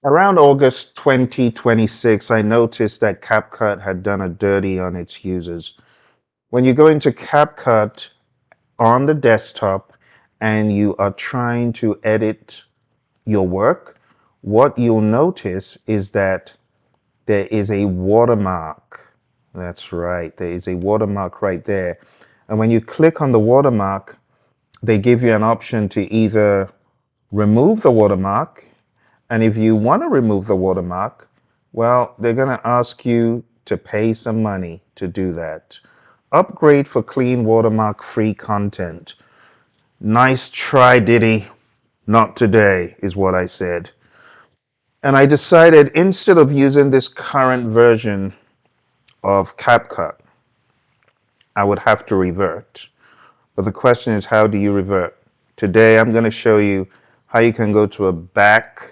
Around August 2026, I noticed that CapCut had done a dirty on its users. When you go into CapCut on the desktop and you are trying to edit your work, what you'll notice is that there is a watermark. That's right, there is a watermark right there. And when you click on the watermark, they give you an option to either remove the watermark. And if you want to remove the watermark, well, they're going to ask you to pay some money to do that. Upgrade for clean watermark-free content. Nice try, Diddy. Not today, is what I said. And I decided instead of using this current version of CapCut, I would have to revert. But the question is, how do you revert? Today, I'm going to show you how you can go to a back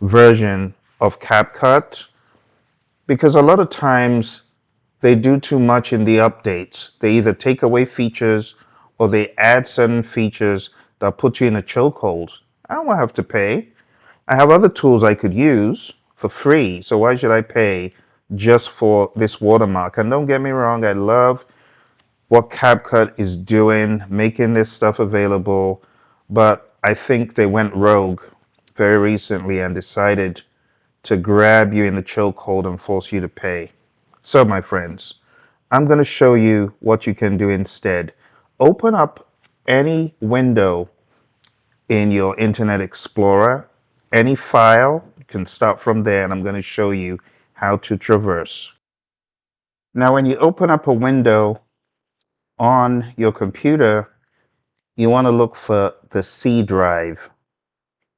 version of CapCut, because a lot of times they do too much in the updates. They either take away features or they add certain features that put you in a chokehold. I don't want to have to pay. I have other tools I could use for free, so why should I pay just for this watermark? And don't get me wrong, I love what CapCut is doing, making this stuff available, but I think they went rogue very recently and decided to grab you in the chokehold and force you to pay. So, my friends, I'm going to show you what you can do instead. Open up any window in your Internet Explorer, any file, you can start from there, and I'm going to show you how to traverse. Now, when you open up a window on your computer, you want to look for the C drive.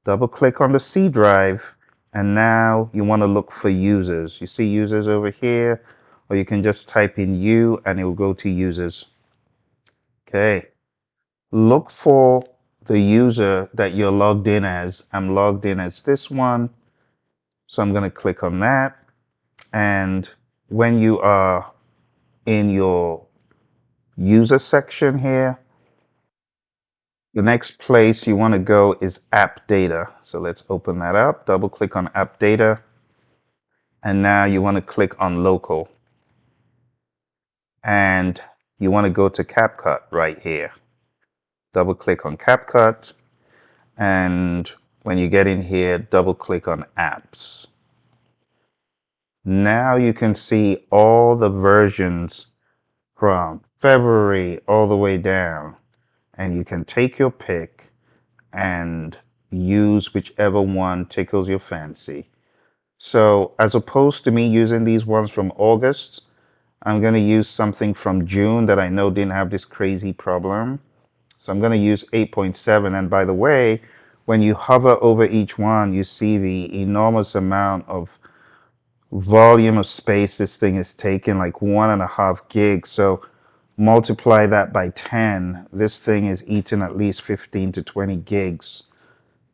Double click on the C drive, and now you want to look for users. You see users over here, or you can just type in U and it will go to users. Okay. Look for the user that you're logged in as. I'm logged in as this one. So I'm going to click on that. And when you are in your user section here, the next place you want to go is app data. So let's open that up. Double click on app data. And now you want to click on local. And you want to go to CapCut right here. Double click on CapCut. And when you get in here, double click on apps. Now you can see all the versions from February all the way down. And you can take your pick and use whichever one tickles your fancy. So as opposed to me using these ones from August, I'm going to use something from June that I know didn't have this crazy problem. So I'm going to use 8.7. And by the way, when you hover over each one, you see the enormous amount of volume of space this thing is taking, like 1.5 gigs. So multiply that by 10. This thing is eating at least 15 to 20 gigs.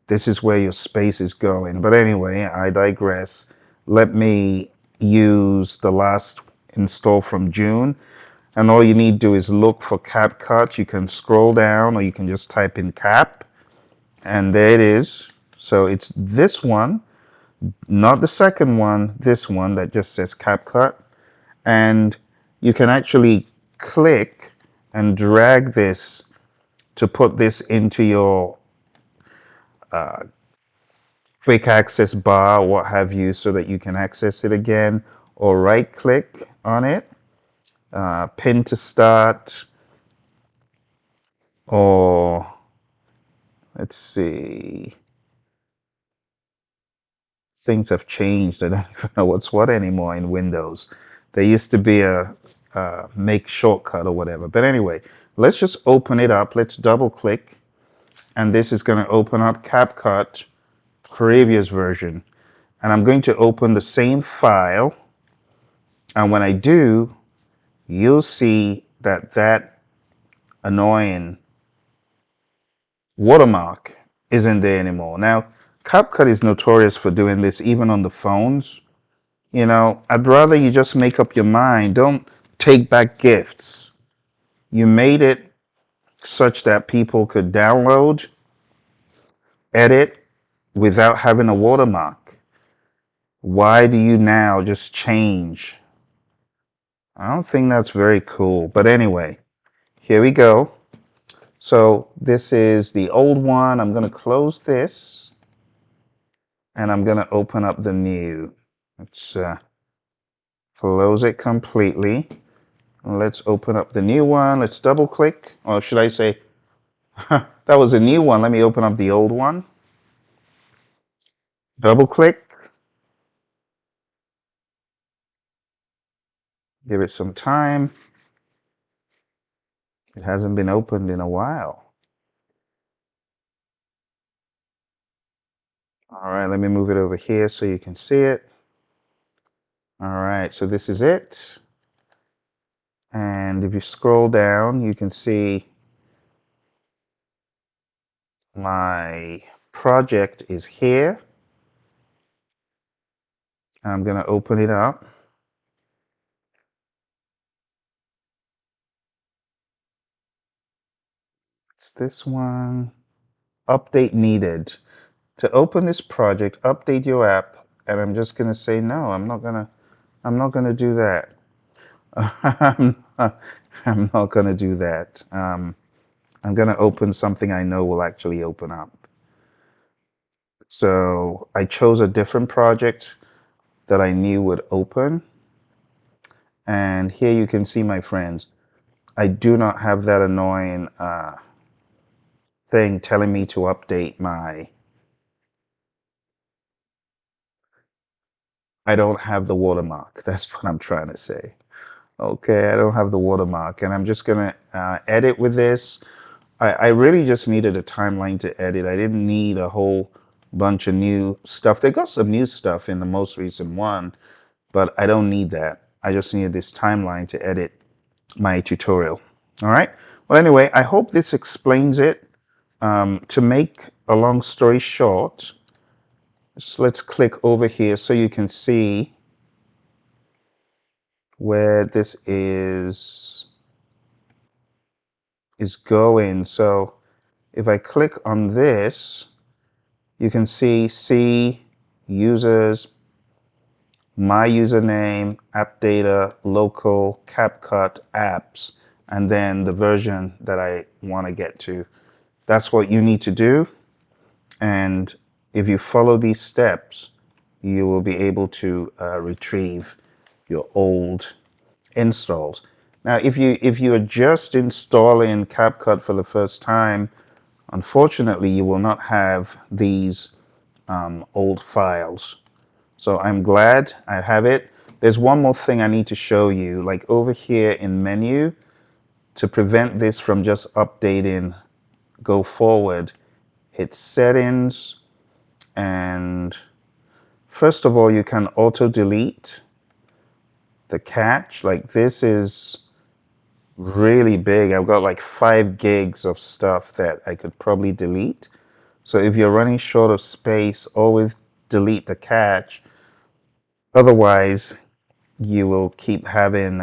This is where your space is going. But anyway, I digress. Let me use the last install from June. And all you need to do is look for CapCut. You can scroll down or you can just type in cap. And there it is. So it's this one, not the second one, this one that just says CapCut. And you can actually click and drag this to put this into your quick access bar, what have you, so that you can access it again, or right click on it, pin to start, or let's see, things have changed. I don't even know what's what anymore in Windows. There used to be a make shortcut or whatever. But anyway, let's just open it up. Let's double click. And this is going to open up CapCut previous version. And I'm going to open the same file. And when I do, you'll see that that annoying watermark isn't there anymore. Now, CapCut is notorious for doing this even on the phones. You know, I'd rather you just make up your mind. Don't take back gifts. You made it such that people could download, edit without having a watermark. Why do you now just change? I don't think that's very cool. But anyway, here we go. So this is the old one. I'm going to close this and I'm going to open up the new. Let's close it completely. Let's open up the new one. Let's double click. Or should I say, that was a new one. Let me open up the old one. Double click. Give it some time. It hasn't been opened in a while. All right, let me move it over here so you can see it. All right, so this is it. And if you scroll down, you can see my project is here. I'm going to open it up. It's this one. Update needed. To open this project, update your app. And I'm just going to say, no, I'm not going to do that. I'm not going to do that. I'm going to open something I know will actually open up. So I chose a different project that I knew would open. And here you can see, my friends, I do not have that annoying thing telling me to update my... I don't have the watermark. That's what I'm trying to say. Okay, I don't have the watermark. And I'm just going to edit with this. I really just needed a timeline to edit. I didn't need a whole bunch of new stuff. They got some new stuff in the most recent one, but I don't need that. I just needed this timeline to edit my tutorial. All right. Well, anyway, I hope this explains it. To make a long story short, so let's click over here so you can see where this is going. So if I click on this, you can see users, my username, app data, local, CapCut, apps, and then the version that I want to get to. That's what you need to do. And if you follow these steps, you will be able to retrieve your old installs. Now, if you are just installing CapCut for the first time, unfortunately, you will not have these old files. So I'm glad I have it. There's one more thing I need to show you, like over here in menu, to prevent this from just updating, go forward, hit settings, and first of all, you can auto delete the cache. Like this is really big. I've got like 5 gigs of stuff that I could probably delete. So if you're running short of space, always delete the cache. Otherwise, you will keep having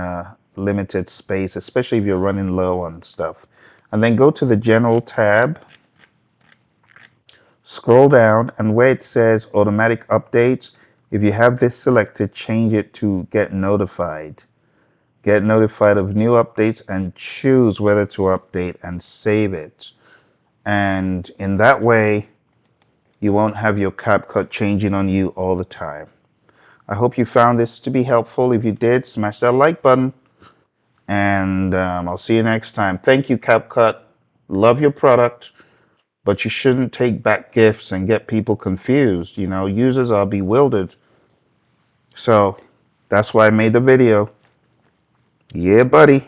limited space, especially if you're running low on stuff. And then go to the General tab, scroll down, and where it says Automatic Updates, if you have this selected, change it to Get Notified. Get notified of new updates and choose whether to update and save it. And in that way, you won't have your CapCut changing on you all the time. I hope you found this to be helpful. If you did, smash that like button. And I'll see you next time. Thank you, CapCut. Love your product, but you shouldn't take back gifts and get people confused. You know, users are bewildered. So that's why I made the video. Yeah, buddy.